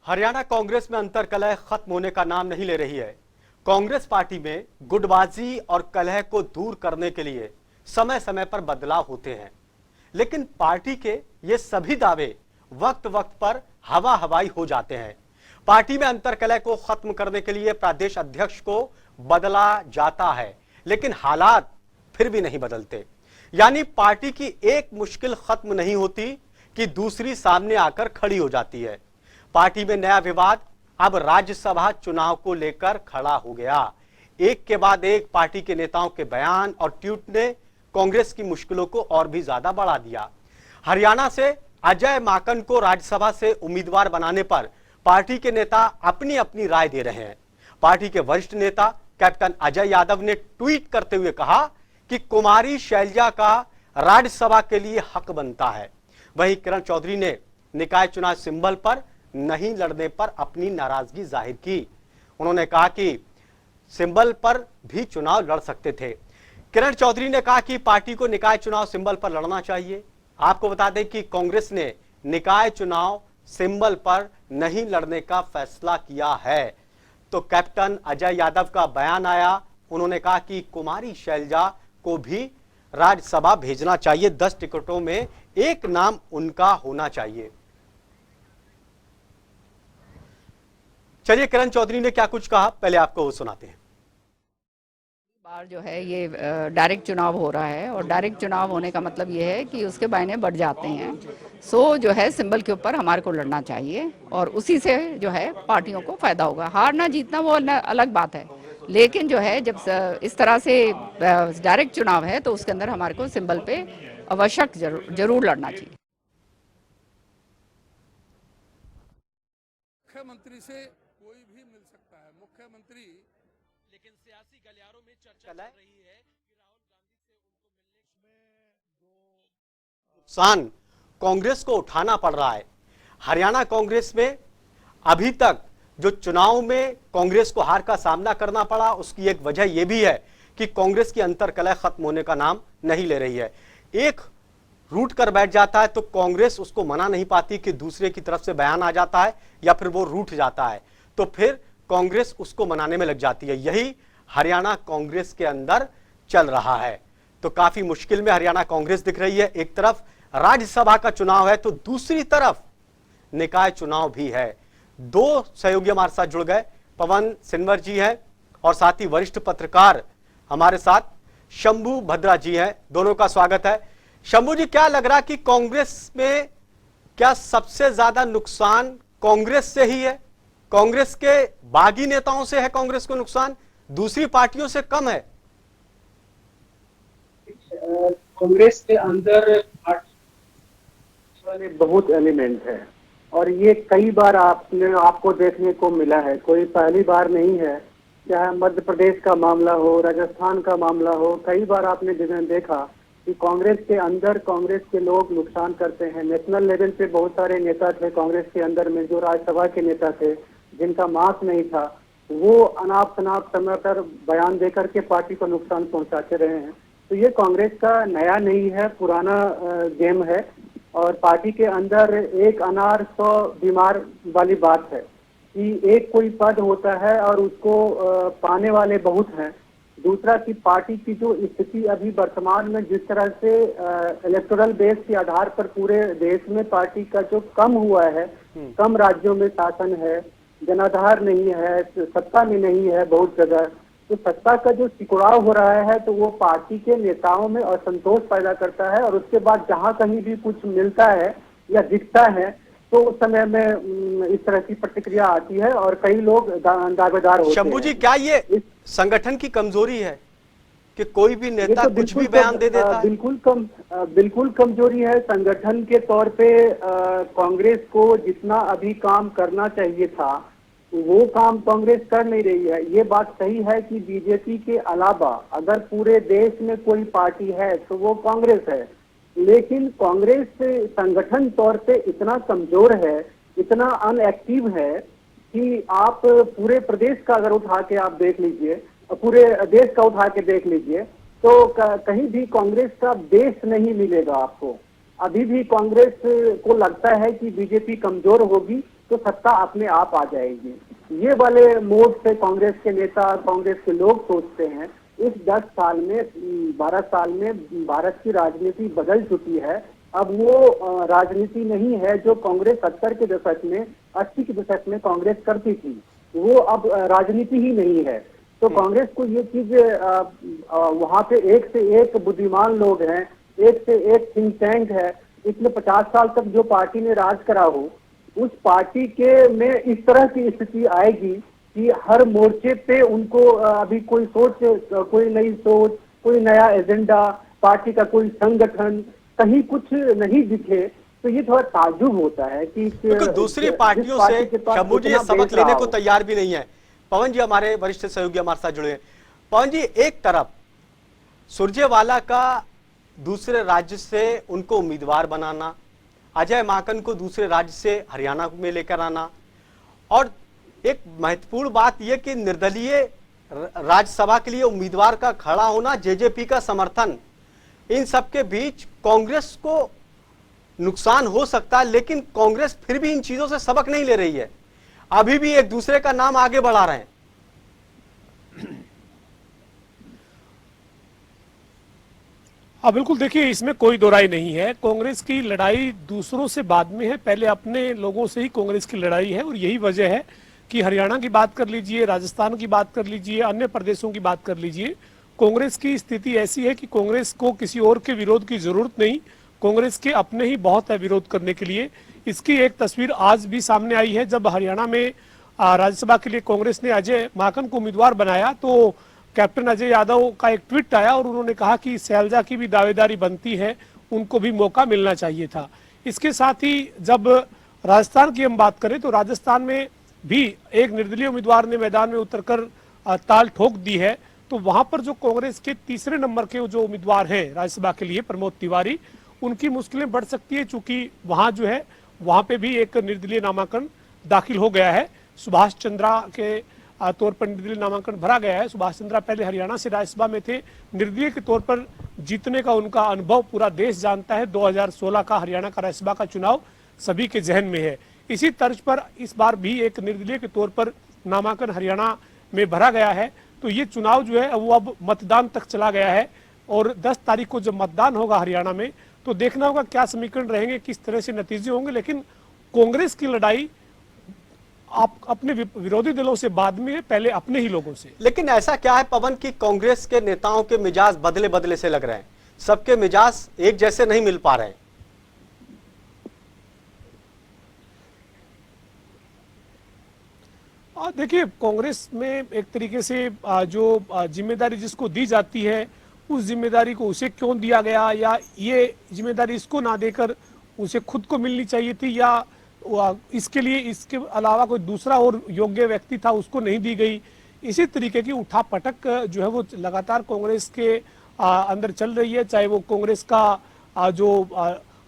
हरियाणा कांग्रेस में अंतर्कलह खत्म होने का नाम नहीं ले रही है। कांग्रेस पार्टी में गुटबाजी और कलह को दूर करने के लिए समय समय पर बदलाव होते हैं, लेकिन पार्टी के ये सभी दावे वक्त वक्त पर हवा हवाई हो जाते हैं। पार्टी में अंतर्कलह को खत्म करने के लिए प्रदेश अध्यक्ष को बदला जाता है, लेकिन हालात फिर भी नहीं बदलते। यानी पार्टी की एक मुश्किल खत्म नहीं होती कि दूसरी सामने आकर खड़ी हो जाती है। पार्टी में नया विवाद अब राज्यसभा चुनाव को लेकर खड़ा हो गया। एक के बाद एक पार्टी के नेताओं के बयान और ट्वीट ने कांग्रेस की मुश्किलों को और भी ज्यादा बढ़ा दिया। हरियाणा से अजय माकन को राज्यसभा से उम्मीदवार बनाने पर पार्टी के नेता अपनी अपनी राय दे रहे हैं। पार्टी के वरिष्ठ नेता कैप्टन अजय यादव ने ट्वीट करते हुए कहा कि कुमारी शैलजा का राज्यसभा के लिए हक बनता है। वहीं किरण चौधरी ने निकाय चुनाव सिंबल पर नहीं लड़ने पर अपनी नाराजगी जाहिर की। उन्होंने कहा कि सिंबल पर भी चुनाव लड़ सकते थे। किरण चौधरी ने कहा कि पार्टी को निकाय चुनाव सिंबल पर लड़ना चाहिए। आपको बता दें कि कांग्रेस ने निकाय चुनाव सिंबल पर नहीं लड़ने का फैसला किया है। तो कैप्टन अजय यादव का बयान आया। उन्होंने कहा कि कुमारी शैलजा को भी राज्यसभा भेजना चाहिए। 10 टिकटों में एक नाम उनका होना चाहिए। चलिए किरण चौधरी ने क्या कुछ कहा, पहले आपको वो सुनाते हैं। बार जो है ये डायरेक्ट चुनाव हो रहा है और डायरेक्ट चुनाव होने का मतलब ये है कि उसके मायने बढ़ जाते हैं। सो जो है सिंबल के ऊपर हमारे को लड़ना चाहिए और उसी से जो है पार्टियों को फायदा होगा। हारना जीतना वो अलग बात है, लेकिन जो है जब इस तरह से डायरेक्ट चुनाव है तो उसके अंदर हमारे को सिंबल पे आवश्यक जरूर लड़ना चाहिए। मुख्यमंत्री से कोई भी मिल सकता है, मुख्यमंत्री, लेकिन सियासी गलियारों में चर्चा चल रही है कि राहुल गांधी से उनको मिलने में नुकसान कांग्रेस को उठाना पड़ रहा है। हरियाणा कांग्रेस में अभी तक जो चुनाव में कांग्रेस को हार का सामना करना पड़ा, उसकी एक वजह यह भी है कि कांग्रेस की अंतर्कलह खत्म होने का नाम नहीं ले रही है। एक रूट कर बैठ जाता है तो कांग्रेस उसको मना नहीं पाती कि दूसरे की तरफ से बयान आ जाता है या फिर वो रूठ जाता है, तो फिर कांग्रेस उसको मनाने में लग जाती है। यही हरियाणा कांग्रेस के अंदर चल रहा है। तो काफी मुश्किल में हरियाणा कांग्रेस दिख रही है। एक तरफ राज्यसभा का चुनाव है तो दूसरी तरफ निकाय चुनाव भी है। दो सहयोगी हमारे साथ जुड़ गए, पवन सिन्वर जी हैं और साथ ही वरिष्ठ पत्रकार हमारे साथ शंभू भद्रा जी हैं। दोनों का स्वागत है। शंभू जी, क्या लग रहा कि कांग्रेस में क्या सबसे ज्यादा नुकसान कांग्रेस से ही है? कांग्रेस के बागी नेताओं से है कांग्रेस को नुकसान, दूसरी पार्टियों से कम है? कांग्रेस के अंदर बहुत एलिमेंट है और ये कई बार आपको देखने को मिला है, कोई पहली बार नहीं है। चाहे मध्य प्रदेश का मामला हो, राजस्थान का मामला हो, कई बार आपने देखा कि कांग्रेस के अंदर कांग्रेस के लोग नुकसान करते हैं। नेशनल लेवल पे बहुत सारे नेता थे कांग्रेस के अंदर में, जो राज्यसभा के नेता थे, जिनका मार्क्स नहीं था, वो अनाप शनाप समय पर बयान देकर के पार्टी को नुकसान पहुंचाते रहे हैं। तो ये कांग्रेस का नया नहीं है, पुराना गेम है। और पार्टी के अंदर एक अनार 100 बीमार वाली बात है कि एक कोई पद होता है और उसको पाने वाले बहुत हैं। दूसरा कि पार्टी की जो स्थिति अभी वर्तमान में जिस तरह से इलेक्टोरल बेस के आधार पर पूरे देश में पार्टी का जो कम हुआ है, कम राज्यों में शासन है, जनाधार नहीं है, सत्ता में नहीं है बहुत जगह, तो सत्ता का जो सिकुड़ाव हो रहा है तो वो पार्टी के नेताओं में असंतोष पैदा करता है। और उसके बाद जहां कहीं भी कुछ मिलता है या दिखता है तो उस समय में इस तरह की प्रतिक्रिया आती है और कई लोग दावेदार होते हैं। शंभू जी, क्या ये संगठन की कमजोरी है कि कोई भी नेता तो कुछ भी बयान दे देता है? बिल्कुल कमजोरी है। संगठन के तौर पे कांग्रेस को जितना अभी काम करना चाहिए था वो काम कांग्रेस कर नहीं रही है। ये बात सही है कि बीजेपी के अलावा अगर पूरे देश में कोई पार्टी है तो वो कांग्रेस है, लेकिन कांग्रेस संगठन तौर पे इतना कमजोर है, इतना अनएक्टिव है कि आप पूरे प्रदेश का अगर उठा के आप देख लीजिए, पूरे देश का उठा के देख लीजिए, तो कहीं भी कांग्रेस का बेस नहीं मिलेगा आपको। अभी भी कांग्रेस को लगता है कि बीजेपी कमजोर होगी तो सत्ता अपने आप आ जाएगी। ये वाले मोड से कांग्रेस के नेता और कांग्रेस के लोग सोचते हैं। इस 10 साल में 12 साल में भारत की राजनीति बदल चुकी है। अब वो राजनीति नहीं है जो कांग्रेस 70 के दशक में 80 के दशक में कांग्रेस करती थी, वो अब राजनीति ही नहीं है। तो कांग्रेस को ये चीज वहां पे एक से एक बुद्धिमान लोग हैं, एक से एक थिंक टैंक है। पिछले 50 साल तक जो पार्टी ने राज करा हो, उस पार्टी के में इस तरह की स्थिति आएगी कि हर मोर्चे पे उनको अभी कोई नई सोच, कोई नया एजेंडा, पार्टी का कोई संगठन कहीं कुछ नहीं दिखे। तो ये थोड़ा ताज्जुब होता है कि दूसरी पार्टियों से शंभू जी सबक लेने को तैयार भी नहीं है। पवन जी हमारे वरिष्ठ सहयोगी हमारे साथ जुड़े हैं। पवन जी, एक तरफ सुरजेवाला का दूसरे राज्य से उनको उम्मीदवार बनाना, अजय माकन को दूसरे राज्य से हरियाणा में लेकर आना, और एक महत्वपूर्ण बात यह कि निर्दलीय राज्यसभा के लिए उम्मीदवार का खड़ा होना, जेजेपी का समर्थन, इन सब के बीच कांग्रेस को नुकसान हो सकता है। लेकिन कांग्रेस फिर भी इन चीजों से सबक नहीं ले रही है, अभी भी एक दूसरे का नाम आगे बढ़ा रहे हैं। हाँ बिल्कुल, देखिए इसमें कोई दो राय नहीं है। कांग्रेस की लड़ाई दूसरों से बाद में है, पहले अपने लोगों से ही कांग्रेस की लड़ाई है। और यही वजह है कि हरियाणा की बात कर लीजिए, राजस्थान की बात कर लीजिए, अन्य प्रदेशों की बात कर लीजिए, कांग्रेस की स्थिति ऐसी है कि कांग्रेस को किसी और के विरोध की जरूरत नहीं, कांग्रेस के अपने ही बहुत है विरोध करने के लिए। इसकी एक तस्वीर आज भी सामने आई है। जब हरियाणा में राज्यसभा के लिए कांग्रेस ने अजय माकन को उम्मीदवार बनाया तो कैप्टन अजय यादव का एक ट्वीट आया और उन्होंने कहा कि शैलजा की भी दावेदारी बनती है, उनको भी मौका मिलना चाहिए था। इसके साथ ही जब राजस्थान की हम बात करें तो राजस्थान में भी एक निर्दलीय उम्मीदवार ने मैदान में उतरकर ताल ठोक दी है। तो वहां पर जो कांग्रेस के तीसरे नंबर के जो उम्मीदवार हैं राज्यसभा के लिए, प्रमोद तिवारी, उनकी मुश्किलें बढ़ सकती है, चूंकि वहां जो है वहां पे भी एक निर्दलीय नामांकन दाखिल हो गया है। सुभाष चंद्रा के तौर पर निर्दलीय नामांकन भरा गया है। सुभाष चंद्रा पहले हरियाणा से राज्यसभा में थे, निर्दलीय के तौर पर जीतने का उनका अनुभव पूरा देश जानता है। 2016 का हरियाणा का राज्यसभा का चुनाव सभी के जहन में है। इसी तर्ज पर इस बार भी एक निर्दलीय के तौर पर नामांकन हरियाणा में भरा गया है। तो ये चुनाव जो है वो अब मतदान तक चला गया है और 10 तारीख को जब मतदान होगा हरियाणा में तो देखना होगा क्या समीकरण रहेंगे, किस तरह से नतीजे होंगे। लेकिन कांग्रेस की लड़ाई आप अपने विरोधी दलों से बाद में है, पहले अपने ही लोगों से। लेकिन ऐसा क्या है पवन कि कांग्रेस के नेताओं के मिजाज बदले बदले से लग रहे हैं, सबके मिजाज एक जैसे नहीं मिल पा रहे हैं। देखिए कांग्रेस में एक तरीके से जो जिम्मेदारी जिसको दी जाती है उस जिम्मेदारी को उसे क्यों दिया गया, या ये जिम्मेदारी इसको ना देकर उसे खुद को मिलनी चाहिए थी, या इसके लिए इसके अलावा कोई दूसरा और योग्य व्यक्ति था उसको नहीं दी गई। इसी तरीके की उठापटक जो है वो लगातार कांग्रेस के अंदर चल रही है। चाहे वो कांग्रेस का जो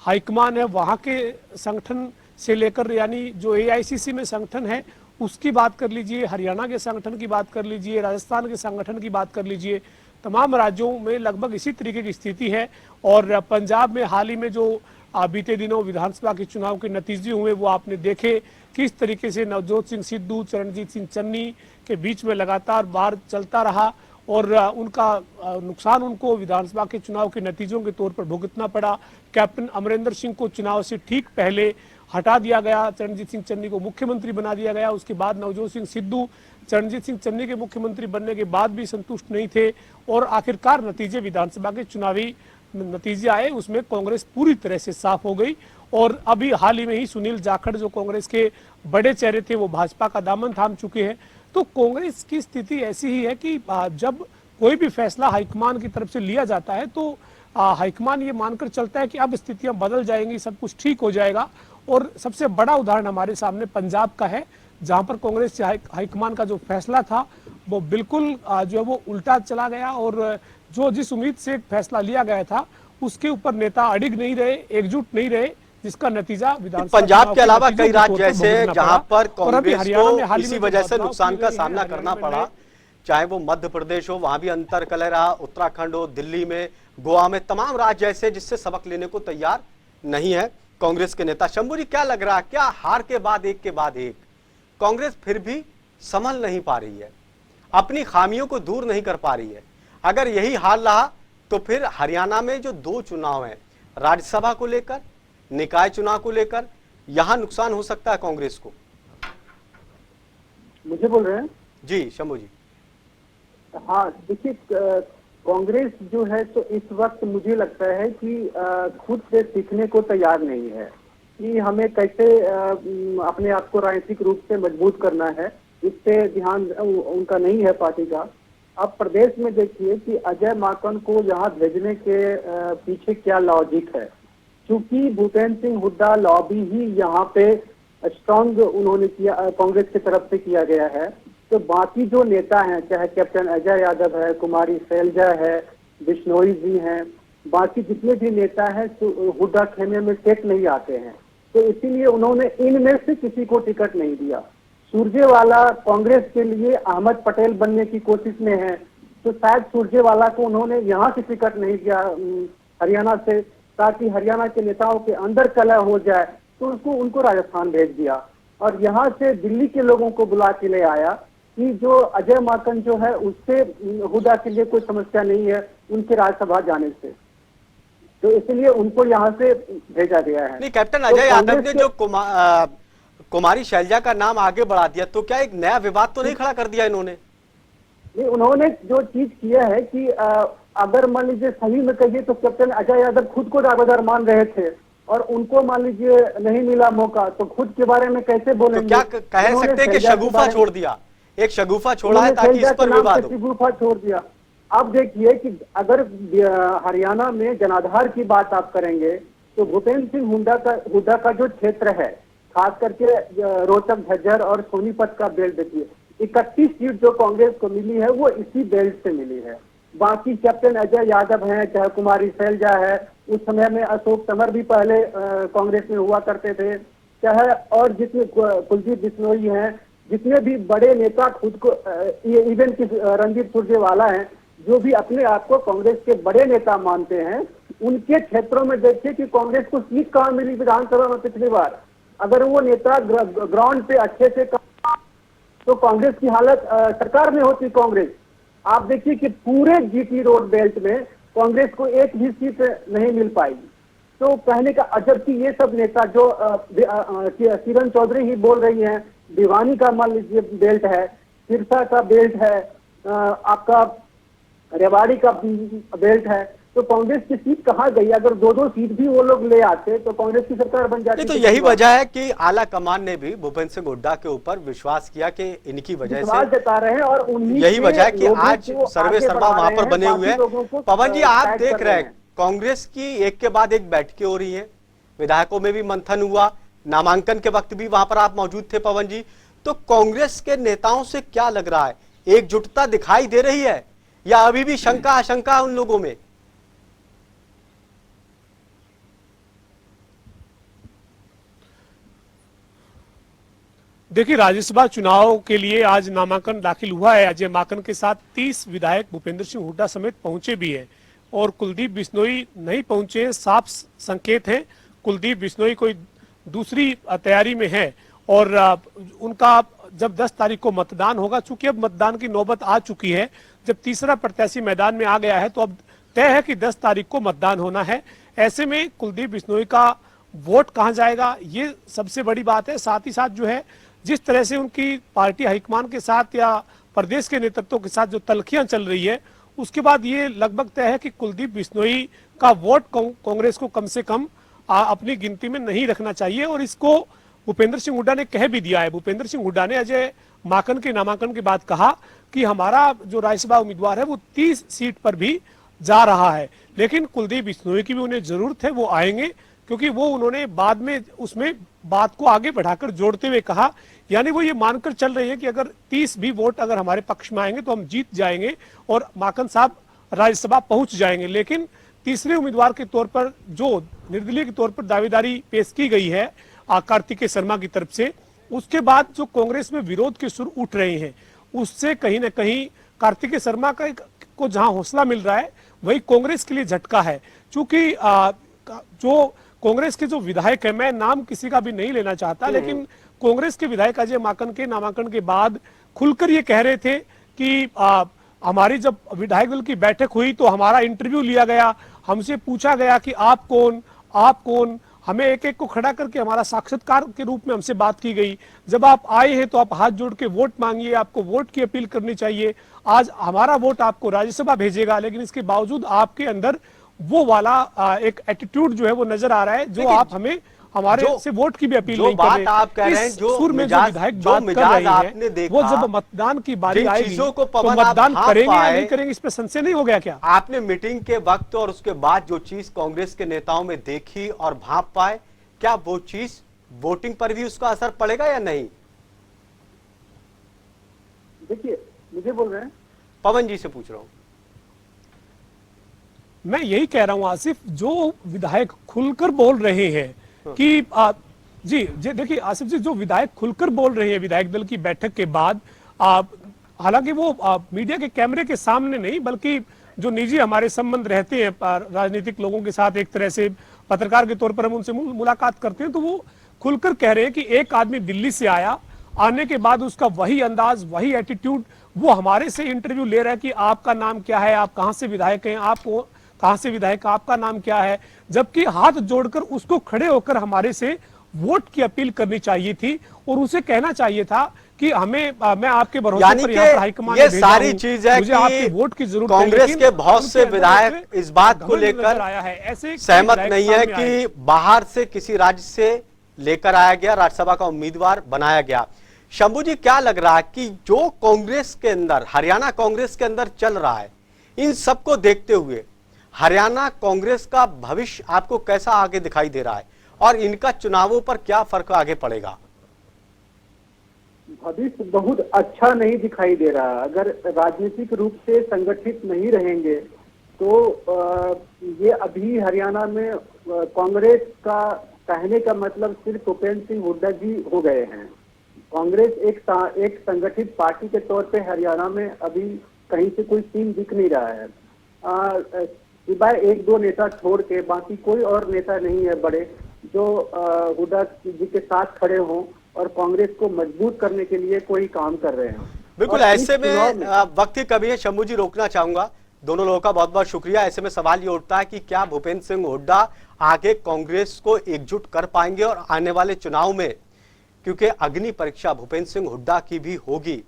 हाईकमान है वहाँ के संगठन से लेकर, यानी जो AICC में संगठन है उसकी बात कर लीजिए, हरियाणा के संगठन की बात कर लीजिए, राजस्थान के संगठन की बात कर लीजिए, तमाम राज्यों में लगभग इसी तरीके की स्थिति है। और पंजाब में हाल ही में जो बीते दिनों विधानसभा के चुनाव के नतीजे हुए वो आपने देखे, किस तरीके से नवजोत सिंह सिद्धू, चरणजीत सिंह चन्नी के बीच में लगातार वार चलता रहा और उनका नुकसान उनको विधानसभा के चुनाव के नतीजों के तौर पर भुगतना पड़ा। कैप्टन अमरिंदर सिंह को चुनाव से ठीक पहले हटा दिया गया, चरणजीत सिंह चन्नी को मुख्यमंत्री बना दिया गया। उसके बाद नवजोत सिंह सिद्धू चरणजीत सिंह चन्नी के मुख्यमंत्री बनने के बाद भी संतुष्ट नहीं थे और आखिरकार नतीजे विधानसभा के चुनावी नतीजे आए, उसमें कांग्रेस पूरी तरह से साफ हो गई। और अभी हाल ही में ही सुनील जाखड़ जो कांग्रेस के बड़े चेहरे थे वो भाजपा का दामन थाम चुके हैं। तो कांग्रेस की स्थिति ऐसी ही है कि जब कोई भी फैसला हाईकमान की तरफ से लिया जाता है तो हाईकमान ये मानकर चलता है कि अब स्थितियां बदल जाएंगी, सब कुछ ठीक हो जाएगा। और सबसे बड़ा उदाहरण हमारे सामने पंजाब का है, जहां पर कांग्रेस से हाईकमान का जो फैसला था वो बिल्कुल जो है वो उल्टा चला गया और जो जिस उम्मीद से फैसला लिया गया था उसके ऊपर नेता अडिग नहीं रहे, एकजुट नहीं रहे, जिसका नतीजा विधानसभा पंजाब के अलावा कई राज्य जैसे जहां पर कांग्रेस को इसी वजह से नुकसान का सामना करना पड़ा, चाहे वो मध्य प्रदेश हो वहां भी अंतर कलह रहा, उत्तराखंड हो, दिल्ली में, गोवा में, तमाम राज्य ऐसे जिससे सबक लेने को तैयार नहीं है। कांग्रेस के नेता। शंभू जी, क्या लग रहा है, क्या हार के बाद एक कांग्रेस फिर भी संभल नहीं पा रही है, अपनी खामियों को दूर नहीं कर पा रही है? अगर यही हाल रहा तो फिर हरियाणा में जो 2 चुनाव हैं, राज्यसभा को लेकर, निकाय चुनाव को लेकर, यहां नुकसान हो सकता है कांग्रेस को। मुझे बोल रहे हैं? जी शंभू जी। हाँ, देखिए, कांग्रेस जो है तो इस वक्त मुझे लगता है कि खुद से सीखने को तैयार नहीं है कि हमें कैसे अपने आप को राजनीतिक रूप से मजबूत करना है। इस पे ध्यान उनका नहीं है पार्टी का। अब प्रदेश में देखिए कि अजय माकन को यहाँ भेजने के पीछे क्या लॉजिक है। क्योंकि भूपेंद्र सिंह हुड्डा लॉबी ही यहाँ पे स्ट्रांग उन्होंने किया, कांग्रेस की तरफ से किया गया है। तो बाकी जो नेता हैं, चाहे कैप्टन अजय यादव है, कुमारी शैलजा है, बिश्नोई जी हैं, बाकी जितने भी नेता हैं हुड्डा खेमे में सेट नहीं आते हैं। तो इसीलिए उन्होंने इनमें से किसी को टिकट नहीं दिया। सुरजेवाला कांग्रेस के लिए अहमद पटेल बनने की कोशिश में है, तो शायद सुरजेवाला को उन्होंने यहाँ से टिकट नहीं दिया हरियाणा से, ताकि हरियाणा के नेताओं के अंदर कलह हो जाए, तो उनको राजस्थान भेज दिया। और यहाँ से दिल्ली के लोगों को बुला के ले आया कि जो अजय माकन जो है उससे हुड्डा के लिए कोई समस्या नहीं है उनके राज्यसभा जाने से, तो इसलिए उनको यहाँ से भेजा गया है। नहीं, कैप्टन अजय यादव ने जो कुमारी शैलजा का नाम आगे बढ़ा दिया, तो क्या एक नया विवाद तो नहीं खड़ा कर दिया इन्होंने? नहीं, उन्होंने जो चीज किया है कि अगर मान लीजिए सही में कहिए तो कैप्टन अजय यादव खुद को दावेदार मान रहे थे और उनको मान लीजिए नहीं मिला मौका, तो खुद के बारे में कैसे बोलेंगे? तो क्या कह सकते हैं कि शगुफा छोड़ दिया, एक शगुफा छोड़ा है ताकि इस पर विवाद हो। शगुफा छोड़ दिया। अब देखिए कि अगर हरियाणा में जनाधार की बात आप करेंगे तो भूपेंद्र सिंह हुड्डा का जो क्षेत्र है, खास करके रोहतक, झज्जर और सोनीपत का बेल्ट देखिए, 31 सीट जो कांग्रेस को मिली है वो इसी बेल्ट से मिली है। बाकी कैप्टन अजय यादव हैं, चाहे कुमारी शैलजा है, उस समय में अशोक तंवर भी पहले कांग्रेस में हुआ करते थे, चाहे और जितने कुलदीप बिश्नोई हैं, जितने भी बड़े नेता खुद को इवन की रणदीप सुरजेवाला हैं, जो भी अपने आप को कांग्रेस के बड़े नेता मानते हैं, उनके क्षेत्रों में देखिए कि कांग्रेस को सीट कहाँ मिली विधानसभा में पिछली बार। अगर वो नेता ग्राउंड पे अच्छे से तो कांग्रेस की हालत सरकार में होती कांग्रेस। आप देखिए कि पूरे जीटी रोड बेल्ट में कांग्रेस को एक भी सीट नहीं मिल पाई। तो कहने का अजब कि ये सब नेता जो किरण चौधरी ही बोल रही हैं, भिवानी का मान लीजिए बेल्ट है, सिरसा का बेल्ट है, आपका रेवाड़ी का बेल्ट है, तो कांग्रेस की सीट कहाँ गई? अगर 2-2 सीट भी वो लोग ले आते तो कांग्रेस की सरकार बन जाती। तो यही वजह है कि आला कमान ने भी भूपेंद्र सिंह हुड्डा के ऊपर विश्वास किया कि इनकी वजह से जता रहे हैं, और यही वजह है कि आज सर्वे सर्वा वहां पर बने हुए हैं। पवन जी, आप देख रहे हैं कांग्रेस की एक के बाद एक बैठकें हो रही है, विधायकों में भी मंथन हुआ, नामांकन के वक्त भी वहां पर आप मौजूद थे पवन जी। तो कांग्रेस के नेताओं से क्या लग रहा है, एकजुटता दिखाई दे रही है या अभी भी शंका आशंका है उन लोगों में? देखिए, राज्यसभा चुनाव के लिए आज नामांकन दाखिल हुआ है। अजय माकन के साथ 30 विधायक भूपेंद्र सिंह हुड्डा समेत पहुंचे भी हैं और कुलदीप बिश्नोई नहीं पहुंचे। साफ संकेत है कुलदीप बिश्नोई कोई दूसरी तैयारी में है और उनका जब 10 तारीख को मतदान होगा, चूंकि अब मतदान की नौबत आ चुकी है, जब तीसरा प्रत्याशी मैदान में आ गया है तो अब तय है कि 10 तारीख को मतदान होना है। ऐसे में कुलदीप बिश्नोई का वोट कहां जाएगा, ये सबसे बड़ी बात है। साथ ही साथ जो है, जिस तरह से उनकी पार्टी हाईकमान के साथ या प्रदेश के नेतृत्व के साथ जो तल्खियां चल रही है, उसके बाद ये लगभग तय है कि कुलदीप बिश्नोई का वोट कांग्रेस को कम से कम अपनी गिनती में नहीं रखना चाहिए। और इसको भूपेंद्र सिंह हुड्डा ने कह भी दिया है। भूपेंद्र सिंह हुड्डा ने अजय माकन के नामांकन के बाद कहा कि हमारा जो राज्यसभा उम्मीदवार है वो 30 सीट पर भी जा रहा है, लेकिन कुलदीप बिश्नोई की भी उन्हें जरूरत है, वो आएंगे, क्योंकि वो उन्होंने बाद में उसमें बात को आगे बढ़ाकर जोड़ते हुए कहा, यानी वो ये मानकर चल रही है कि अगर 30 भी वोट अगर हमारे पक्ष में आएंगे तो हम जीत जाएंगे और माकन साहब राज्यसभा पहुंच जाएंगे। लेकिन तीसरे उम्मीदवार के तौर पर जो निर्दलीय के तौर पर दावेदारी पेश की गई है कार्तिकेय शर्मा की तरफ से, उसके बाद जो कांग्रेस में विरोध के सुर उठ रहे हैं, उससे कहीं ना कहीं कार्तिकेय शर्मा को जहां हौसला मिल रहा है वही कांग्रेस के लिए झटका है। चूंकि जो कांग्रेस के जो विधायक है, मैं नाम किसी का भी नहीं लेना चाहता, लेकिन कांग्रेस के विधायक अजय माकन के नामांकन के बाद खुलकर ये कह रहे थे कि हमारी जब विधायक दल की बैठक हुई तो हमारा इंटरव्यू लिया गया, हमसे पूछा गया कि आप कौन, हमें एक एक को खड़ा करके हमारा साक्षात्कार के रूप में हमसे बात की गई। जब आप आए हैं तो आप हाथ जोड़ के वोट मांगिए, आपको वोट की अपील करनी चाहिए। आज हमारा वोट आपको राज्यसभा भेजेगा, लेकिन इसके बावजूद आपके अंदर वो वाला एक एटीट्यूड जो है वो नजर आ रहा है, जो आप हमें हमारे से वोट की भी अपील नहीं कर रहे। आप कह रहे हैं, जो सुर में जो विधायक बात कर रहे हैं, वो जब मतदान की बारी आएगी तो मतदान करेंगे या नहीं करेंगे, इस पे संशय नहीं हो गया क्या? आपने मीटिंग के वक्त और उसके बाद जो चीज कांग्रेस के नेताओं में देखी और भांप पाए, क्या वो चीज वोटिंग पर भी उसका असर पड़ेगा या नहीं? देखिए, मुझे बोल रहे हैं, पवन जी से पूछ रहा हूं। मैं यही कह रहा हूं आसिफ, जो विधायक खुलकर बोल रहे हैं कि जी देखिए आसिफ जी, जो विधायक खुलकर बोल रहे हैं विधायक दल की बैठक के बाद, हालांकि वो मीडिया के कैमरे के सामने नहीं, बल्कि जो निजी हमारे संबंध रहते हैं राजनीतिक लोगों के साथ, एक तरह से पत्रकार के तौर पर हम उनसे मुलाकात करते हैं, तो वो खुलकर कह रहे हैं कि एक आदमी दिल्ली से आया, आने के बाद उसका वही अंदाज, वही एटीट्यूड, वो हमारे से इंटरव्यू ले रहा है कि आपका नाम क्या है, आप कहां से विधायक हैं, आप कहां से विधायक, आपका नाम क्या है, जबकि हाथ जोड़कर उसको खड़े होकर हमारे से वोट की अपील करनी चाहिए थी और उसे कहना चाहिए था कि हमें, मैं आपके भरोसे पर यहाँ पर हाईकमान ये सारी चीज है कि आपके वोट की जरूरत है। कांग्रेस के बहुत से विधायक इस बात को लेकर सहमत नहीं है कि बाहर से किसी राज्य से लेकर आया गया, राज्यसभा का उम्मीदवार बनाया गया। शंभू जी, क्या लग रहा है कि जो कांग्रेस के अंदर, हरियाणा कांग्रेस के अंदर चल रहा है, इन सबको देखते हुए हरियाणा कांग्रेस का भविष्य आपको कैसा आगे दिखाई दे रहा है और इनका चुनावों पर क्या फर्क आगे पड़ेगा? भविष्य बहुत अच्छा नहीं दिखाई दे रहा। अगर राजनीतिक रूप से संगठित नहीं रहेंगे तो ये अभी हरियाणा में कांग्रेस का कहने का मतलब सिर्फ भूपेंद्र सिंह हुड्डा जी हो गए हैं। कांग्रेस एक संगठित पार्टी के तौर पे हरियाणा में अभी कहीं से कोई सीन दिख नहीं रहा है। सिवाय एक दो नेता छोड़ के बाकी कोई और नेता नहीं है बड़े जो हुड्डा जी के साथ खड़े हों और कांग्रेस को मजबूत करने के लिए कोई काम कर रहे हैं। बिल्कुल, ऐसे में वक्त की कमी है, शंभू जी रोकना चाहूंगा। दोनों लोगों का बहुत बहुत शुक्रिया। ऐसे में सवाल ये उठता है कि क्या भूपेंद्र सिंह हुड्डा आगे कांग्रेस को एकजुट कर पाएंगे और आने वाले चुनाव में, क्योंकि अग्नि परीक्षा भूपेंद्र सिंह हुड्डा की भी होगी,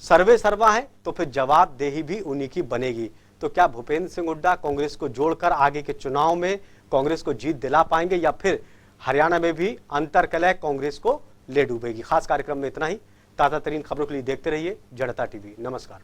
सर्वे सर्वा है तो फिर जवाबदेही भी उन्हीं की बनेगी। तो क्या भूपेंद्र सिंह हुड्डा कांग्रेस को जोड़कर आगे के चुनाव में कांग्रेस को जीत दिला पाएंगे या फिर हरियाणा में भी अंतरकलह कांग्रेस को ले डूबेगी? खास कार्यक्रम में इतना ही। ताजा तरीन खबरों के लिए देखते रहिए जनता टीवी। नमस्कार।